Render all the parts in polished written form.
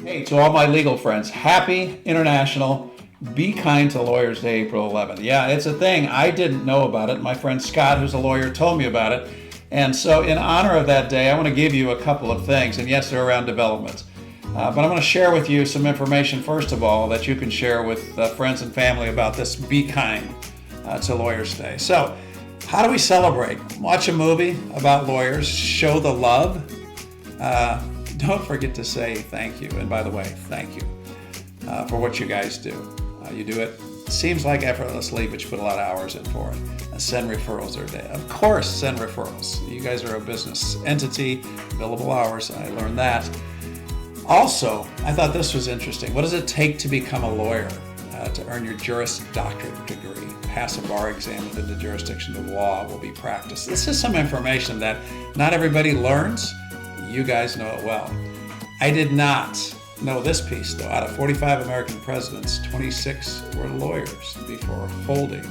Hey, to all my legal friends, happy International Be Kind to Lawyers Day, April 11th. Yeah, it's a thing. I didn't know about it. My friend Scott, who's a lawyer, told me about it. And so, in honor of that day, I want to give you a couple of things. And yes, they're around development. But I'm going to share with you some information, first of all, that you can share with friends and family about this Be Kind to Lawyers Day. So, how do we celebrate? Watch a movie about lawyers, show the love. Don't forget to say thank you. And by the way, thank you for what you guys do. You do it, seems like effortlessly, but you put a lot of hours in for it. Send referrals their day. Of course, send referrals. You guys are a business entity, billable hours. I learned that. Also, I thought this was interesting. What does it take to become a lawyer, to earn your Juris Doctorate degree? Pass a bar exam within the jurisdiction of law will be practiced. This is some information that not everybody learns. You guys know it well. I did not know this piece, though. Out of 45 American presidents, 26 were lawyers before holding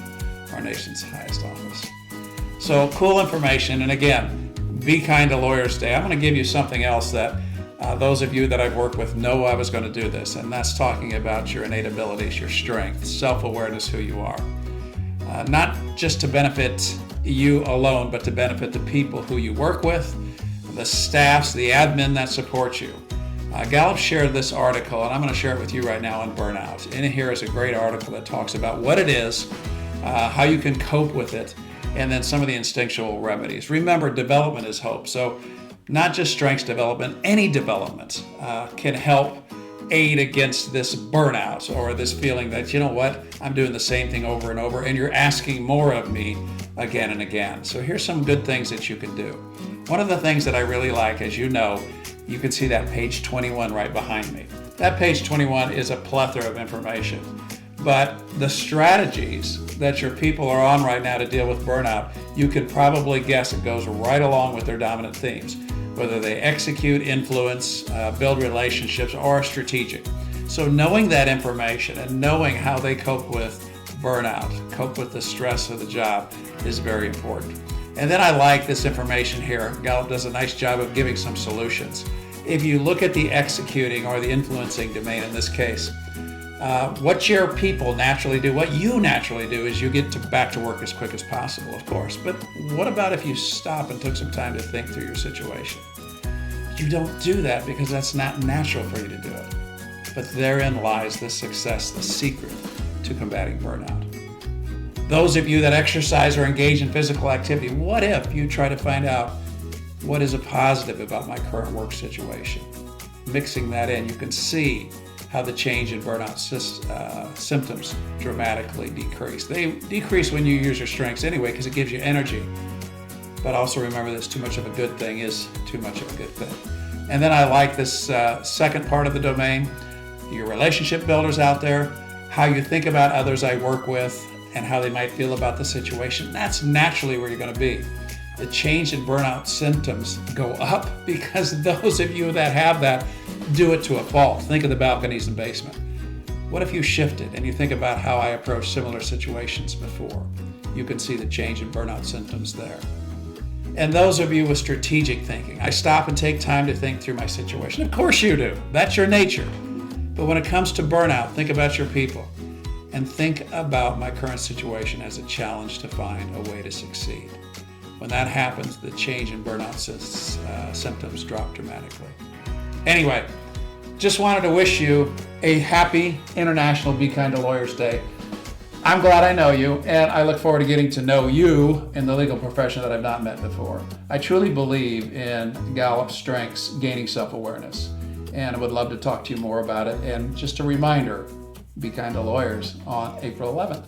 our nation's highest office. So cool information. And again, Be Kind to Lawyers Day. I'm going to give you something else that those of you that I've worked with know I was going to do this, and that's talking about your innate abilities, your strengths, self-awareness, who you are. Not just to benefit you alone, but to benefit the people who you work with, the staffs, the admin that support you. Gallup shared this article, and I'm going to share it with you right now on burnout. In here is a great article that talks about what it is, how you can cope with it, and then some of the instinctual remedies. Remember, development is hope. So not just strengths development, any development can help aid against this burnout or this feeling that, you know what, I'm doing the same thing over and over and you're asking more of me again and again. So here's some good things that you can do. One of the things that I really like, as you know, you can see that page 21 right behind me. That page 21 is a plethora of information. But the strategies that your people are on right now to deal with burnout, you can probably guess it goes right along with their dominant themes, whether they execute, influence, build relationships, or are strategic. So knowing that information and knowing how they cope with burnout, cope with the stress of the job is very important. And then I like this information here. Gallup does a nice job of giving some solutions. If you look at the executing or the influencing domain in this case, what your people naturally do, what you naturally do is you get back to work as quick as possible, of course. But what about if you stop and took some time to think through your situation? You don't do that because that's not natural for you to do it. But therein lies the success, the secret to combating burnout. Those of you that exercise or engage in physical activity, what if you try to find out what is a positive about my current work situation? Mixing that in, you can see how the change in burnout symptoms dramatically decrease. They decrease when you use your strengths anyway because it gives you energy. But also remember this, too much of a good thing is too much of a good thing. And then I like this second part of the domain, your relationship builders out there, how you think about others I work with and how they might feel about the situation. That's naturally where you're going to be. The change in burnout symptoms go up because those of you that have that do it to a fault. Think of the balconies and basement. What if you shifted and you think about how I approached similar situations before? You can see the change in burnout symptoms there. And those of you with strategic thinking, I stop and take time to think through my situation. Of course you do. That's your nature. But when it comes to burnout, think about your people and think about my current situation as a challenge to find a way to succeed. When that happens, the change in burnout symptoms drop dramatically. Anyway, just wanted to wish you a happy International Be Kind to Lawyers Day. I'm glad I know you, and I look forward to getting to know you in the legal profession that I've not met before. I truly believe in Gallup's strengths, gaining self-awareness, and I would love to talk to you more about it. And just a reminder, Be Kind to Lawyers on April 11th.